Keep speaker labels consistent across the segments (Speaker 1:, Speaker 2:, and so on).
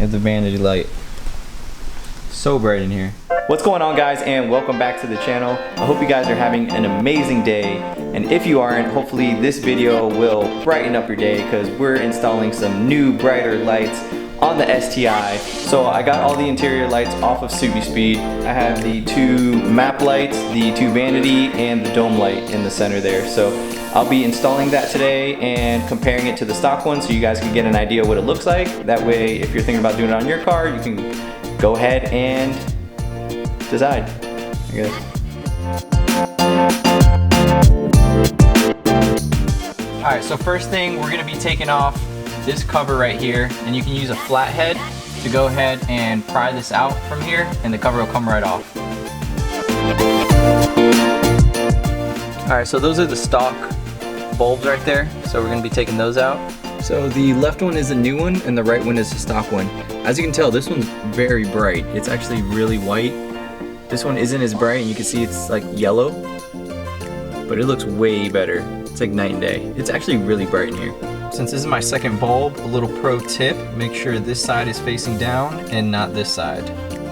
Speaker 1: You have the vanity light. So bright in here. What's going on, guys, and welcome back to the channel. I hope you guys are having an amazing day, and if you aren't, hopefully this video will brighten up your day because we're installing some new brighter lights on the STI. So I got all the interior lights off of Subispeed. I have the two map lights, the two vanity, and the dome light in the center there. So I'll be installing that today and comparing it to the stock one so you guys can get an idea what it looks like. That way, if you're thinking about doing it on your car, you can go ahead and decide, I guess. Alright, so first thing, we're gonna be taking off this cover right here, and you can use a flathead to go ahead and pry this out from here, and the cover will come right off. Alright, so those are the stock bulbs right there, so we're going to be taking those out. So the left one is a new one, and the right one is the stock one. As you can tell, this one's very bright. It's actually really white. This one isn't as bright, and you can see it's like yellow, but it looks way better. It's like night and day. It's actually really bright in here. Since this is my second bulb, a little pro tip, make sure this side is facing down and not this side.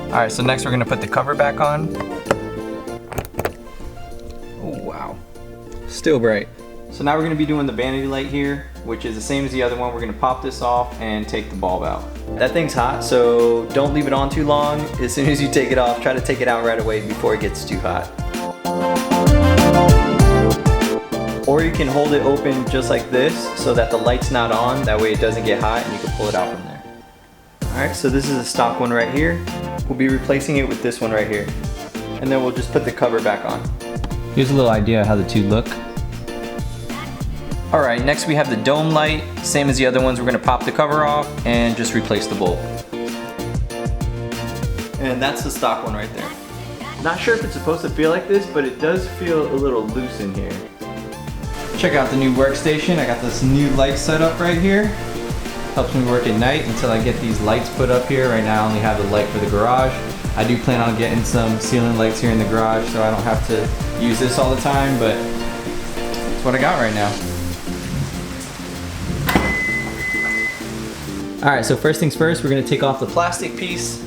Speaker 1: Alright, so next we're going to put the cover back on. Oh wow, still bright. So now we're going to be doing the vanity light here, which is the same as the other one. We're going to pop this off and take the bulb out. That thing's hot, so don't leave it on too long. As soon as you take it off, try to take it out right away before it gets too hot. Or you can hold it open just like this so that the light's not on. That way it doesn't get hot and you can pull it out from there. Alright, so this is a stock one right here. We'll be replacing it with this one right here. And then we'll just put the cover back on. Here's a little idea of how the two look. Alright, next we have the dome light. Same as the other ones, we're going to pop the cover off and just replace the bulb. And that's the stock one right there. Not sure if it's supposed to feel like this, but it does feel a little loose in here. Check out the new workstation. I got this new light set up right here. Helps me work at night until I get these lights put up here. Right now I only have the light for the garage. I do plan on getting some ceiling lights here in the garage so I don't have to use this all the time, but that's what I got right now. Alright, so first things first, we're going to take off the plastic piece.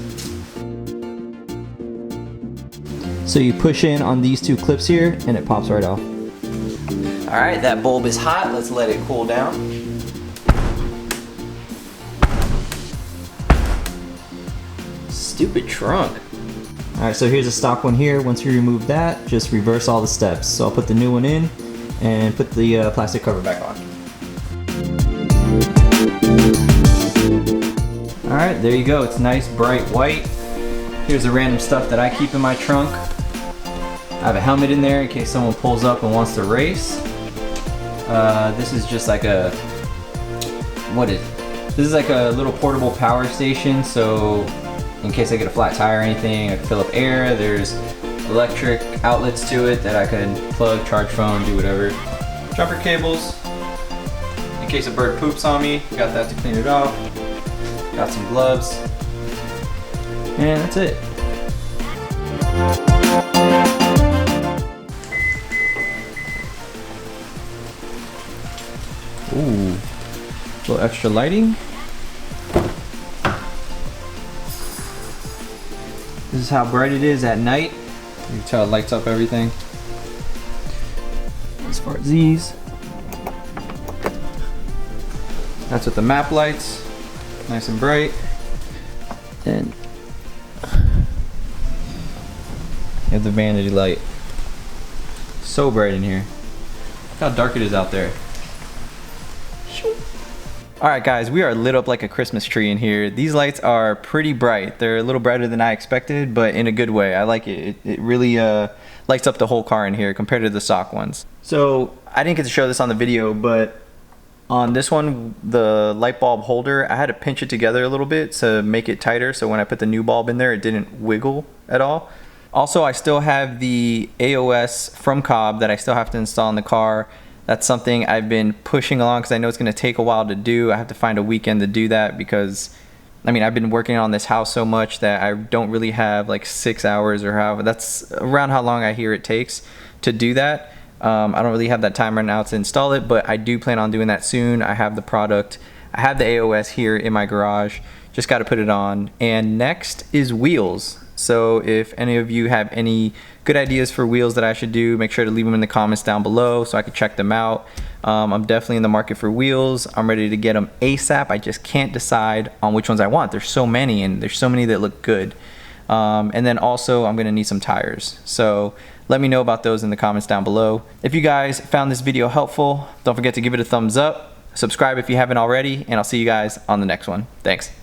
Speaker 1: So you push in on these two clips here and it pops right off. Alright, that bulb is hot. Let's let it cool down. Stupid trunk. Alright, so here's a stock one here. Once you remove that, just reverse all the steps. So I'll put the new one in and put the plastic cover back on. Alright, there you go. It's nice, bright white. Here's the random stuff that I keep in my trunk. I have a helmet in there in case someone pulls up and wants to race. This is just like a, this is like a little portable power station, so in case I get a flat tire or anything, I can fill up air. There's electric outlets to it that I can plug, charge phone, do whatever. Jumper cables, in case a bird poops on me, got that to clean it off. Got some gloves, and that's it. Ooh, a little extra lighting. This is how bright it is at night. You can tell it lights up everything. As far as these, that's with the map lights, nice and bright. And you have the vanity light. So bright in here. Look how dark it is out there. Alright guys, we are lit up like a Christmas tree in here. These lights are pretty bright. They're a little brighter than I expected, but in a good way. I like it. It really lights up the whole car in here compared to the stock ones. So I didn't get to show this on the video, but on this one, the light bulb holder, I had to pinch it together a little bit to make it tighter, so when I put the new bulb in there, it didn't wiggle at all. Also, I still have the AOS from Cobb that I still have to install in the car. That's something I've been pushing along because I know it's going to take a while to do. I have to find a weekend to do that because, I mean, I've been working on this house so much that I don't really have like 6 hours or however. That's around how long I hear it takes to do that. I don't really have that time right now to install it, but I do plan on doing that soon. I have the product I have the AOS here in my garage, just got to put it on. And next is wheels. So if any of you have any good ideas for wheels that I should do, make sure to leave them in the comments down below so I can check them out. I'm definitely in the market for wheels. I'm ready to get them ASAP. I just can't decide on which ones I want. There's so many, and there's so many that look good. And then also I'm gonna need some tires. So let me know about those in the comments down below. If you guys found this video helpful, don't forget to give it a thumbs up, subscribe if you haven't already, and I'll see you guys on the next one. Thanks.